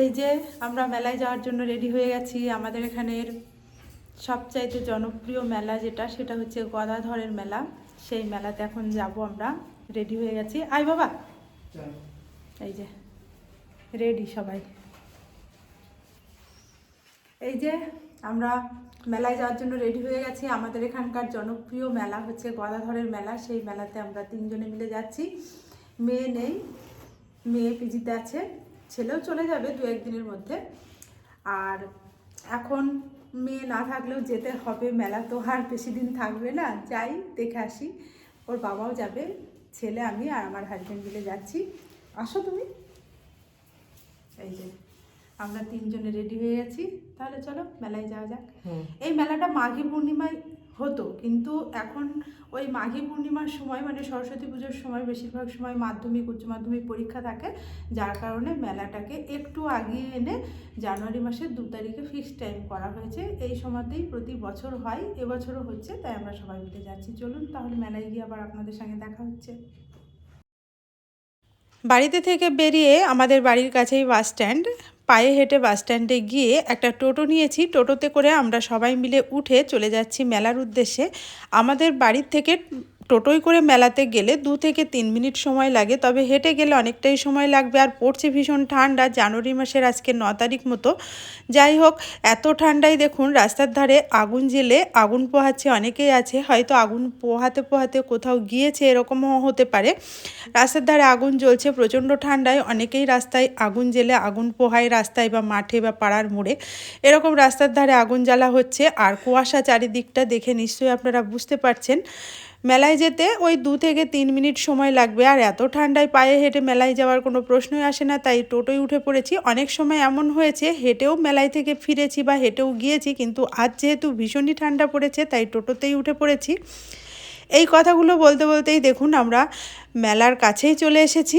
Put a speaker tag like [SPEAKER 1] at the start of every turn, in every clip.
[SPEAKER 1] এই যে আমরা মেলায় যাওয়ার জন্য রেডি হয়ে গেছি। আমাদের এখানের সবচাইতে জনপ্রিয় মেলা যেটা, সেটা হচ্ছে গদাধরের মেলা। সেই মেলাতে এখন যাব আমরা, রেডি হয়ে গেছি। আয় বাবা, এই যে রেডি সবাই। এই যে আমরা মেলায় যাওয়ার জন্য রেডি হয়ে গেছি। আমাদের এখানকার জনপ্রিয় মেলা হচ্ছে গদাধরের মেলা। সেই মেলাতে আমরা তিনজনে মিলে যাচ্ছি। মেয়ে নেই, মেয়ে পিজিতে আছে, ছেলেও চলে যাবে দু একদিনের মধ্যে। আর এখন মেয়ে না থাকলেও যেতে হবে, মেলা তো আর বেশি দিন থাকবে না, যাই দেখে আসি। ওর বাবাও যাবে, ছেলে, আমি আর আমার হাজব্যান্ড মিলে যাচ্ছি। আসো তুমি। এই যে আমরা তিনজনে রেডি হয়ে গেছি, তাহলে চলো মেলায় যাওয়া যাক। এই মেলাটা মাঘী পূর্ণিমায় হতো, কিন্তু এখন ওই মাঘী পূর্ণিমার সময় মানে সরস্বতী পুজোর সময় বেশিরভাগ সময় মাধ্যমিক উচ্চ মাধ্যমিক পরীক্ষা থাকে, যার কারণে মেলাটাকে একটু আগিয়ে এনে জানুয়ারি মাসের 2 তারিখে ফিক্সড টাইম করা হয়েছে। এই সময়তেই প্রতি বছর হয়, এবছরও হচ্ছে, তাই আমরা সবাই মিলে যাচ্ছি। চলুন তাহলে মেলায় গিয়ে আবার আপনাদের সঙ্গে দেখা হচ্ছে। বাড়িতে থেকে বেরিয়ে আমাদের বাড়ির কাছেই বাস স্ট্যান্ড, পায়ে হেঁটে বাস স্ট্যান্ডে গিয়ে একটা টোটো নিয়েছি। টোটোতে করে আমরা সবাই মিলে উঠে চলে যাচ্ছি মেলার উদ্দেশ্যে। আমাদের বাড়ির থেকে টোটোয় করে মেলাতে গেলে 2 থেকে 3 মিনিট সময় লাগে, তবে হেঁটে গেলে অনেকটাই সময় লাগবে। আর পড়ছে ভীষণ ঠান্ডা, জানুয়ারি মাসের আজকে 9 তারিখ মতো। যাই হোক, এত ঠান্ডায় দেখুন রাস্তার ধারে আগুন জ্বেলে আগুন পোহাচ্ছে অনেকেই আছে, হয়তো আগুন পোহাতে পোহাতে কোথাও গিয়েছে, এরকমও হতে পারে। রাস্তার ধারে আগুন জ্বলছে, প্রচণ্ড ঠান্ডায় অনেকেই রাস্তায় আগুন জ্বেলে আগুন পোহায়, রাস্তায় বা মাঠে বা পাড়ার মোড়ে এরকম রাস্তার ধারে আগুন জ্বালা হচ্ছে। আর কুয়াশা চারিদিকটা দেখে নিশ্চয়ই আপনারা বুঝতে পারছেন। মেলায় যেতে ওই 2 থেকে 3 মিনিট সময় লাগবে। আর এত ঠান্ডায় পায়ে হেঁটে মেলায় যাওয়ার কোনো প্রশ্নই আসে না, তাই টোটোয় উঠে পড়েছি। অনেক সময় এমন হয়েছে হেঁটেও মেলায় থেকে ফিরেছি বা হেঁটেও গিয়েছি, কিন্তু আজ যেহেতু ভীষণই ঠান্ডা পড়েছে তাই টোটোতেই উঠে পড়েছি। এই কথাগুলো বলতে বলতেই দেখুন আমরা মেলার কাছেই চলে এসেছি।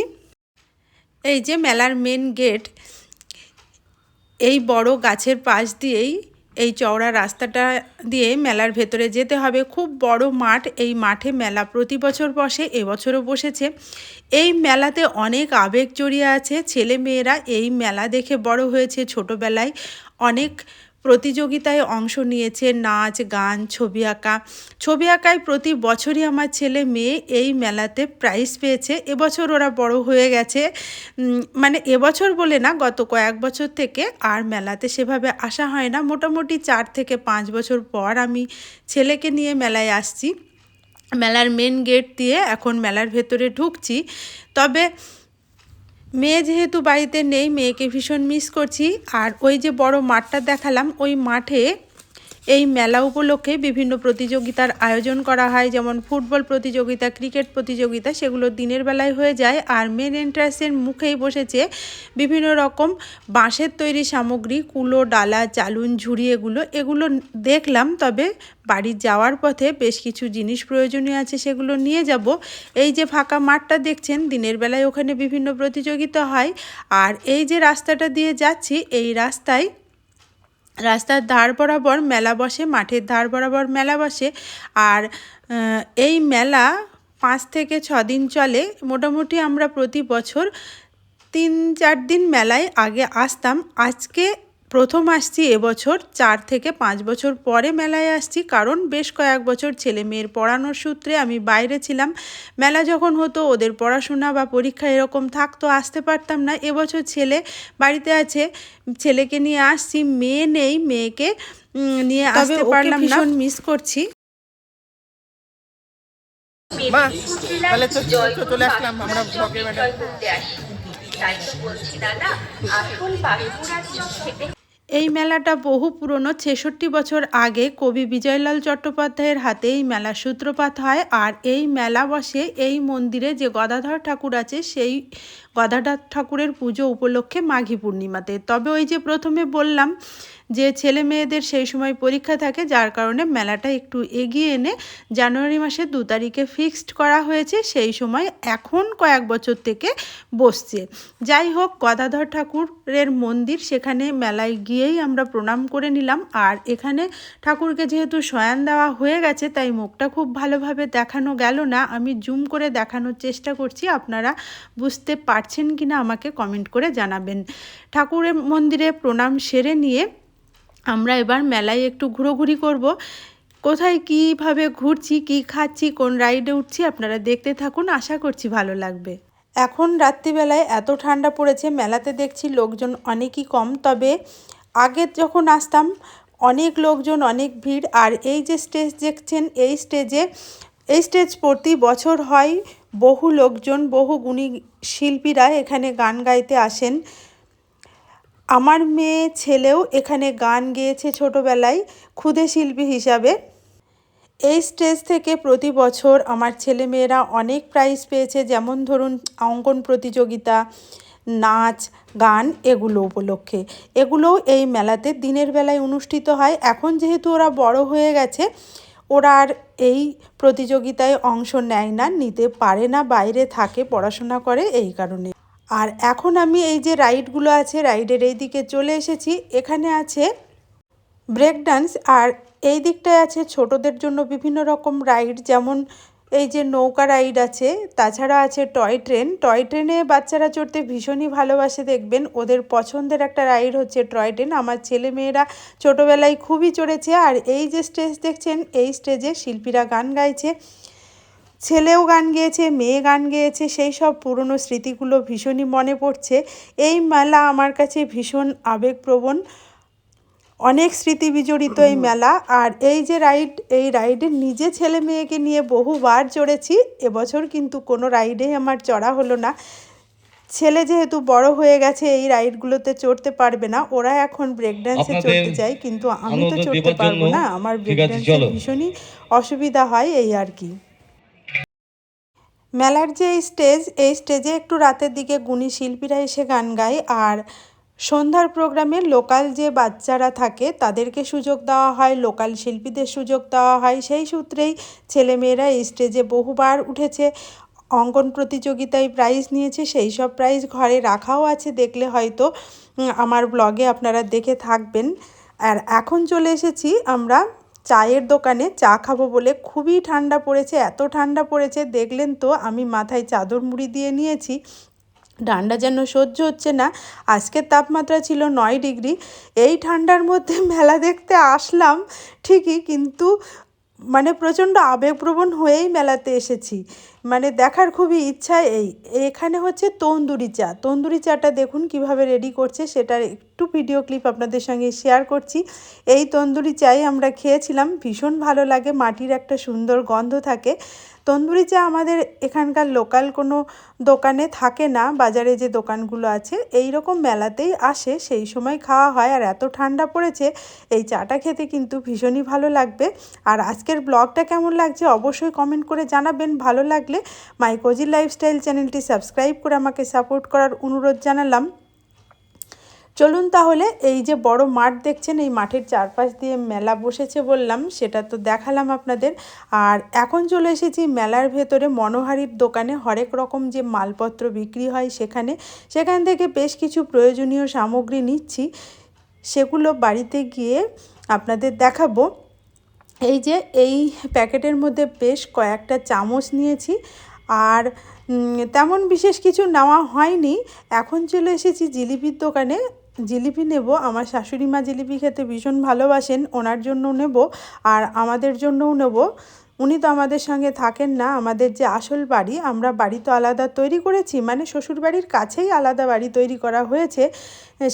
[SPEAKER 1] এই যে মেলার মেন গেট, এই বড় গাছের পাশ দিয়েই এই চওড়া রাস্তাটা দিয়ে মেলার ভেতরে যেতে হবে। খুব বড় মাঠ, এই মাঠে মেলা প্রতি বছর বসে, এবছরও বসেছে। এই মেলাতে অনেক আবেগ জড়িয়ে আছে। ছেলে মেয়েরা এই মেলা দেখে বড় হয়েছে। ছোটোবেলায় অনেক প্রতিযোগিতায় অংশ নিয়েছে, নাচ, গান, ছবি আঁকা। ছবি আঁকায় প্রতি বছরই আমার ছেলে মেয়ে এই মেলাতে প্রাইজ পেয়েছে। এবছর ওরা বড় হয়ে গেছে, মানে এবছর বলে না, গত কয়েক বছর থেকে আর মেলাতে সেভাবে আসা হয় না। মোটামুটি 4 থেকে 5 বছর পর আমি ছেলেকে নিয়ে মেলায় আসছি। মেলার মেন গেট দিয়ে এখন মেলার ভেতরে ঢুকছি। তবে মেয়ে যেহেতু বাড়িতে নেই, মেয়েকে ভীষণ মিস করছি। আর ওই যে বড় মাঠটা দেখালাম, ওই মাঠে এই মেলা উপলক্ষে বিভিন্ন প্রতিযোগিতার আয়োজন করা হয়, যেমন ফুটবল প্রতিযোগিতা, ক্রিকেট প্রতিযোগিতা, সেগুলো দিনের বেলায় হয়ে যায়। আর মেন এন্ট্রান্সের মুখেই বসেছে বিভিন্ন রকম বাঁশের তৈরি সামগ্রী, কুলো, ডালা, চালুন, ঝুড়ি, এগুলো দেখলাম। তবে বাড়ি যাওয়ার পথে বেশ কিছু জিনিস প্রয়োজনীয় আছে, সেগুলো নিয়ে যাব। এই যে ফাঁকা মাঠটা দেখছেন, দিনের বেলায় ওখানে বিভিন্ন প্রতিযোগিতা হয়। আর এই যে রাস্তাটা দিয়ে যাচ্ছি, এই রাস্তার ধার বরাবর মেলা বসে, মাঠের ধার বরাবর মেলা বসে। আর এই মেলা 5 থেকে 6 দিন চলে। মোটামুটি আমরা প্রতি বছর 3-4 দিন মেলায় আগে আসতাম। আজকে প্রথম আসছি, এবছর 4 থেকে 5 বছর পরে মেলায় আসছি, কারণ বেশ কয়েক বছর ছেলে মেয়ের পড়ানোর সূত্রে আমি বাইরে ছিলাম। মেলা যখন হতো ওদের পড়াশোনা বা পরীক্ষা এরকম থাকতো, আসতে পারতাম না। এবছর ছেলে বাড়িতে আছে, ছেলেকে নিয়ে আসছি। মেয়ে নেই, মেয়েকে নিয়ে আসতে পারলাম না, ভীষণ মিস করছি।
[SPEAKER 2] তাহলে তো চলে আসলাম আমরা ব্লগে ম্যাডাম।
[SPEAKER 1] এই মেলাটা বহু পুরনো, 66 বছর আগে কবি বিজয়লাল চট্টোপাধ্যায়ের হাতে এই মেলার সূত্রপাত হয়। আর এই মেলা বসে এই মন্দিরে যে গদাধর ঠাকুর আছে, সেই গদাধর ঠাকুরের পুজো উপলক্ষে মাঘী পূর্ণিমাতে। তবে ওই যে প্রথমে বললাম যে ছেলে মেয়েদের সেই সময় পরীক্ষা থাকে, যার কারণে মেলাটা একটু এগিয়ে এনে জানুয়ারি মাসের 2 তারিখে ফিক্সড করা হয়েছে। সেই সময় এখন কয়েক বছর থেকে বসছে। যাই হোক, গদাধর ঠাকুরের মন্দির, সেখানে মেলায় গিয়েই আমরা প্রণাম করে নিলাম। আর এখানে ঠাকুরকে যেহেতু শয়ান দেওয়া হয়ে গেছে, তাই মুখটা খুব ভালোভাবে দেখানো গেল না। আমি জুম করে দেখানোর চেষ্টা করছি, আপনারা বুঝতে পারছেন পারছেন কিনা আমাকে কমেন্ট করে জানাবেন। ঠাকুরের মন্দিরে প্রণাম সেরে নিয়ে আমরা এবার মেলায় একটু ঘোরাঘুরি করব। কোথায় কীভাবে ঘুরছি, কী খাচ্ছি, কোন রাইডে উঠছি আপনারা দেখতে থাকুন, আশা করছি ভালো লাগবে। এখন রাত্রিবেলায় এত ঠান্ডা পড়েছে, মেলাতে দেখছি লোকজন অনেকই কম, তবে আগে যখন আসতাম অনেক লোকজন, অনেক ভিড়। আর এই যে স্টেজ দেখছেন, এই স্টেজ প্রতি বছর হয়, বহু লোকজন, বহু গুণী শিল্পীরা এখানে গান গাইতে আসেন। আমার মেয়ে ছেলেও এখানে গান গেয়েছে ছোটোবেলায় ক্ষুদে শিল্পী হিসাবে। এই স্টেজ থেকে প্রতি বছর আমার ছেলেমেয়েরা অনেক প্রাইজ পেয়েছে, যেমন ধরুন অঙ্কন প্রতিযোগিতা, নাচ, গান, এগুলো উপলক্ষে। এগুলোও এই মেলাতে দিনের বেলায় অনুষ্ঠিত হয়। এখন যেহেতু ওরা বড় হয়ে গেছে, ওরা আর এই প্রতিযোগিতায় অংশ নেয় না, নিতে পারে না, বাইরে থাকে, পড়াশোনা করে, এই কারণে। আর এখন আমি এই যে রাইডগুলো আছে, রাইডের এই দিকে চলে এসেছি। এখানে আছে ব্রেক ডান্স, আর এই দিকটায় আছে ছোটদের জন্য বিভিন্ন রকম রাইড, যেমন এই যে নৌকা রাইড আছে, তাছাড়া আছে টয় ট্রেন। টয় ট্রেনে বাচ্চারা চড়তে ভীষণই ভালোবাসে, দেখবেন ওদের পছন্দের একটা রাইড হচ্ছে টয় ট্রেন। আমার ছেলে মেয়েরা ছোটোবেলায় খুবই চড়েছে। আর এই যে স্টেজ দেখছেন, এই স্টেজে শিল্পীরা গান গাইছে, ছেলেও গান গেয়েছে, মেয়ে গান গেয়েছে, সেই সব পুরনো স্মৃতিগুলো ভীষণই মনে পড়ছে। এই মেলা আমার কাছে ভীষণ আবেগপ্রবণ, অনেক স্মৃতি বিজড়িত এই মেলা। আর এই যে রাইড, এই রাইডে নিজে ছেলে মেয়েকে নিয়ে বহুবার চড়েছি। এবছর কিন্তু কোনো রাইডেই আমার চড়া হলো না। ছেলে যেহেতু বড় হয়ে গেছে, এই রাইডগুলোতে চড়তে পারবে না, ওরা এখন ব্রেক ডান্সে চড়তে চায়, কিন্তু আমি তো চড়তে পারবো না, আমার ব্রেক ডান্সে ভীষণই অসুবিধা হয়, এই আর কি। মেলার যে স্টেজ, এই স্টেজে একটু রাতের দিকে গুণী শিল্পীরা এসে গান গায়। আর সন্ধ্যার প্রোগ্রামে লোকাল যে বাচ্চারা থাকে তাদেরকে সুযোগ দেওয়া হয়, লোকাল শিল্পীদের সুযোগ দেওয়া হয়। সেই সূত্রেই ছেলেমেয়েরা এই স্টেজে বহুবার উঠেছে, অঙ্কন প্রতিযোগিতায় প্রাইজ নিয়েছে, সেই সব প্রাইজ ঘরে রাখাও আছে, দেখলে হয়তো আমার ব্লগে আপনারা দেখে থাকবেন। আর এখন চলে এসেছি আমরা চায়ের দোকানে, চা খাবো বলে। খুবই ঠান্ডা পড়েছে, এত ঠান্ডা পড়েছে দেখলেন তো, আমি মাথায় চাদর মুড়ি দিয়ে নিয়েছি, ঠান্ডা যেন সহ্য হচ্ছে না। আজকের তাপমাত্রা ছিল 9 ডিগ্রি। এই ঠান্ডার মধ্যে মেলা দেখতে আসলাম ঠিকই, কিন্তু মানে প্রচণ্ড আবেগপ্রবণ হয়েই মেলাতে এসেছি, মানে দেখার খুবই ইচ্ছা। এখানে হচ্ছে তন্দুরি চা, তন্দুরি চাটা দেখুন কিভাবে রেডি করছে, সেটার একটু ভিডিও ক্লিপ আপনাদের সঙ্গে শেয়ার করছি। এই তন্দুরি চাই আমরা খেয়েছিলাম, ভীষণ ভালো লাগে, মাটির একটা সুন্দর গন্ধ থাকে। তন্দুরি চা আমাদের এখানকার লোকাল কোনো দোকানে থাকে না, বাজারে যে দোকানগুলো আছে এই রকম মেলাতেই আসে, সেই সময় খাওয়া হয়। আর এত ঠান্ডা পড়েছে, এই চাটা খেতে কিন্তু ভীষণই ভালো লাগবে। আর আজকের ব্লগটা কেমন লাগছে অবশ্যই কমেন্ট করে জানাবেন। ভালো লাগলে মাই কোজি লাইফস্টাইল চ্যানেলটি সাবস্ক্রাইব করে আমাকে সাপোর্ট করার অনুরোধ জানালাম। চলুন তাহলে, এই যে বড় মাঠ দেখছেন, এই মাঠের চারপাশ দিয়ে মেলা বসেছে বললাম, সেটা তো দেখালাম আপনাদের। আর এখন চলে এসেছি মেলার ভেতরে মনোহারীর দোকানে, হরেক রকম যে মালপত্র বিক্রি হয় সেখান থেকে বেশ কিছু প্রয়োজনীয় সামগ্রী নিচ্ছি, সেগুলো বাড়িতে গিয়ে আপনাদের দেখাবো। এই যে এই প্যাকেটের মধ্যে বেশ কয়েকটা চামচ নিয়েছি, আর তেমন বিশেষ কিছু নেওয়া হয়নি। এখন চলে এসেছি জিলিপির দোকানে, জিলিপি নেব। আমার শাশুড়ি মা জিলিপি খেতে ভীষণ ভালোবাসেন, ওনার জন্য নেব আর আমাদের জন্যও নেব। উনি তো আমাদের সঙ্গে থাকেন না, আমাদের যে আসল বাড়ি, আমরা বাড়ি তো আলাদা তৈরি করেছি, মানে শ্বশুরবাড়ির কাছেই আলাদা বাড়ি তৈরি করা হয়েছে,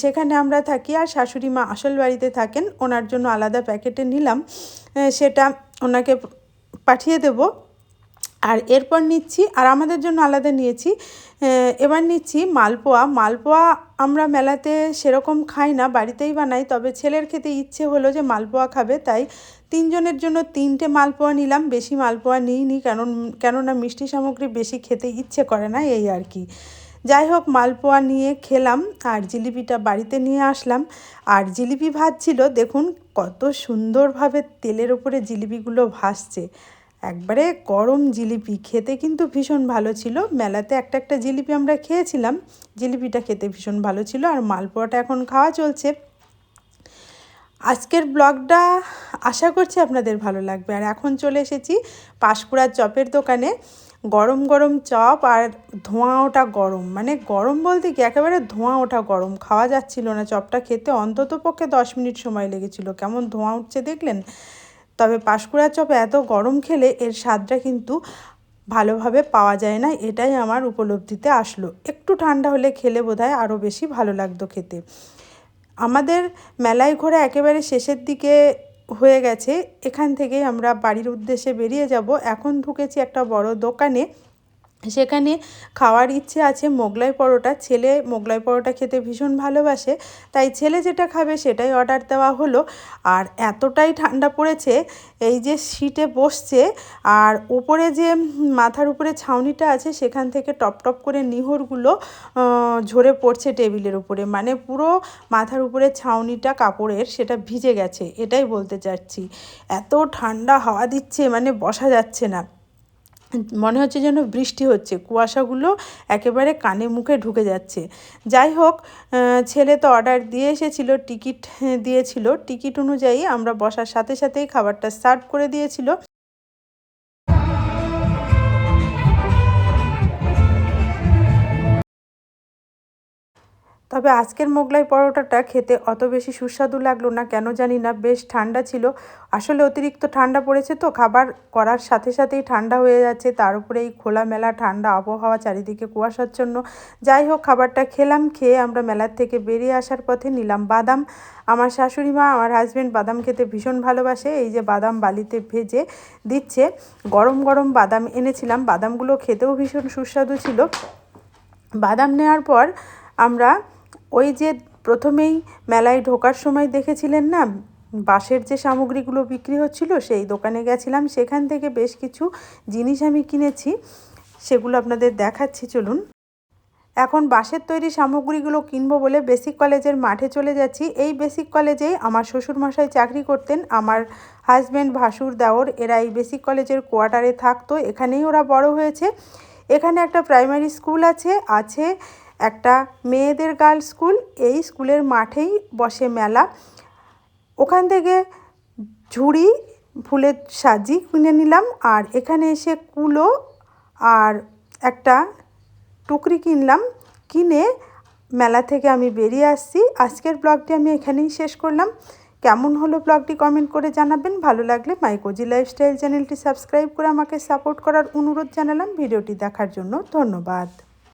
[SPEAKER 1] সেখানে আমরা থাকি। আর শাশুড়ি মা আসল বাড়িতে থাকেন, ওনার জন্য আলাদা প্যাকেটে নিলাম, সেটা ওনাকে পাঠিয়ে দেব। আর এরপর নিচ্ছি, আর আমাদের জন্য আলাদা নিয়েছি, এবার নিচ্ছি মালপোয়া। আমরা মেলাতে সেরকম খাই না, বাড়িতেই বানাই, তবে ছেলের খেতে ইচ্ছে হলো যে মালপোয়া খাবে, তাই 3 জনের জন্য 3টে মালপোয়া নিলাম, বেশি মালপোয়া নিইনি, কেননা মিষ্টি সামগ্রী বেশি খেতে ইচ্ছে করে না, এই আর কি। যাই হোক, মালপোয়া নিয়ে খেলাম আর জিলিপিটা বাড়িতে নিয়ে আসলাম। আর জিলিপি ভাজছিল, দেখুন কত সুন্দরভাবে তেলের ওপরে জিলিপিগুলো ভাসছে, একবারে গরম জিলিপি, খেতে কিন্তু ভীষণ ভালো ছিল। মেলাতে একটা জিলিপি আমরা খেয়েছিলাম, জিলিপিটা খেতে ভীষণ ভালো ছিল। আর মালপোয়াটা এখন খাওয়া চলছে। আজকের ব্লগটা আশা করছি আপনাদের ভালো লাগবে। আর এখন চলে এসেছি পাঁশকুড়ার চপের দোকানে। গরম গরম চপ আর ধোঁয়া ওঠা গরম, মানে গরম বলতে কি একেবারে ধোঁয়া ওঠা গরম, খাওয়া যাচ্ছিল না। চপটা খেতে অন্তত পক্ষে 10 মিনিট সময় লেগেছিল। কেমন ধোঁয়া উঠছে দেখলেন? তবে পাঁশকুড়ার চপ এত গরম খেলে এর স্বাদটা কিন্তু ভালোভাবে পাওয়া যায় না, এটাই আমার উপলব্ধিতে আসলো। একটু ঠান্ডা হলে খেলে বোধহয় আরও বেশি ভালো লাগতো খেতে। আমাদের মেলায় ঘোরা একেবারে শেষের দিকে হয়ে গেছে। এখান থেকেই আমরা বাড়ির উদ্দেশ্যে বেরিয়ে যাব। এখন ঢুকেছি একটা বড় দোকানে, সেখানে খাওয়ার ইচ্ছে আছে মোগলাই পরোটা। ছেলে মোগলাই পরোটা খেতে ভীষণ ভালোবাসে, তাই ছেলে যেটা খাবে সেটাই অর্ডার দেওয়া হলো। আর এতটাই ঠান্ডা পড়েছে, এই যে সিটে বসছে আর উপরে যে মাথার উপরে ছাউনিটা আছে সেখান থেকে টপ টপ করে নিহরগুলো ঝরে পড়ছে টেবিলের উপরে, মানে পুরো মাথার উপরে ছাউনিটা কাপড়ের সেটা ভিজে গেছে, এটাই বলতে চাচ্ছি। এত ঠান্ডা হাওয়া দিচ্ছে, মানে বসা যাচ্ছে না, মনে হচ্ছে যেন বৃষ্টি হচ্ছে, কুয়াশাগুলো একেবারে কানে মুখে ঢুকে যাচ্ছে। যাই হোক, ছেলে তো অর্ডার দিয়ে এসেছিল, টিকিট দিয়েছিল, টিকিট অনুযায়ী আমরা বসার সাথে সাথেই খাবারটা সার্ভ করে দিয়েছিল। তবে আজকের মোগলাই পরোটাটা খেতে অত বেশি সুস্বাদু লাগলো না, কেন জানি না, বেশ ঠান্ডা ছিল। আসলে অতিরিক্ত ঠান্ডা পড়েছে তো, খাবার করার সাথে সাথেই ঠান্ডা হয়ে যাচ্ছে, তার উপরে এই খোলামেলা ঠান্ডা আবহাওয়া, চারিদিকে কুয়াশাচ্ছন্ন। যাই হোক, খাবারটা খেলাম, খেয়ে আমরা মেলার থেকে বেরিয়ে আসার পথে নিলাম বাদাম। আমার শাশুড়ি মা, আমার হাজব্যান্ড বাদাম খেতে ভীষণ ভালোবাসে। এই যে বাদাম বালিতে ভেজে দিচ্ছে, গরম গরম বাদাম এনেছিলাম, বাদামগুলো খেতেও ভীষণ সুস্বাদু ছিল। বাদাম নেওয়ার পর আমরা ওই যে প্রথমেই মেলায় ঢোকার সময় দেখেছিলেন না বাঁশের যে সামগ্রীগুলো বিক্রি হচ্ছিল, সেই দোকানে গেছিলাম। সেখান থেকে বেশ কিছু জিনিস আমি কিনেছি, সেগুলো আপনাদের দেখাচ্ছি, চলুন। এখন বাঁশের তৈরি সামগ্রীগুলো কিনবো বলে বেসিক কলেজের মাঠে চলে যাচ্ছি। এই বেসিক কলেজেই আমার শ্বশুরমশাই চাকরি করতেন, আমার হাজব্যান্ড, ভাসুর, দেওর এরা এই বেসিক কলেজের কোয়ার্টারে থাকতো, এখানেই ওরা বড় হয়েছে। এখানে একটা প্রাইমারি স্কুল আছে একটা মেয়েদের গার্লস স্কুল। এই স্কুলের মাঠেই বসে মেলা। ওখান থেকে ঝুড়ি ফুলের সাজি কিনে নিলাম, আর এখানে এসে কুলো আর একটা টুকরি কিনলাম। কিনে মেলা থেকে আমি বেরিয়ে আসছি। আজকের ব্লগটি আমি এখানেই শেষ করলাম। কেমন হলো ব্লগটি কমেন্ট করে জানাবেন। ভালো লাগলে মাই কোজি লাইফস্টাইল চ্যানেলটি সাবস্ক্রাইব করে আমাকে সাপোর্ট করার অনুরোধ জানালাম। ভিডিওটি দেখার জন্য ধন্যবাদ।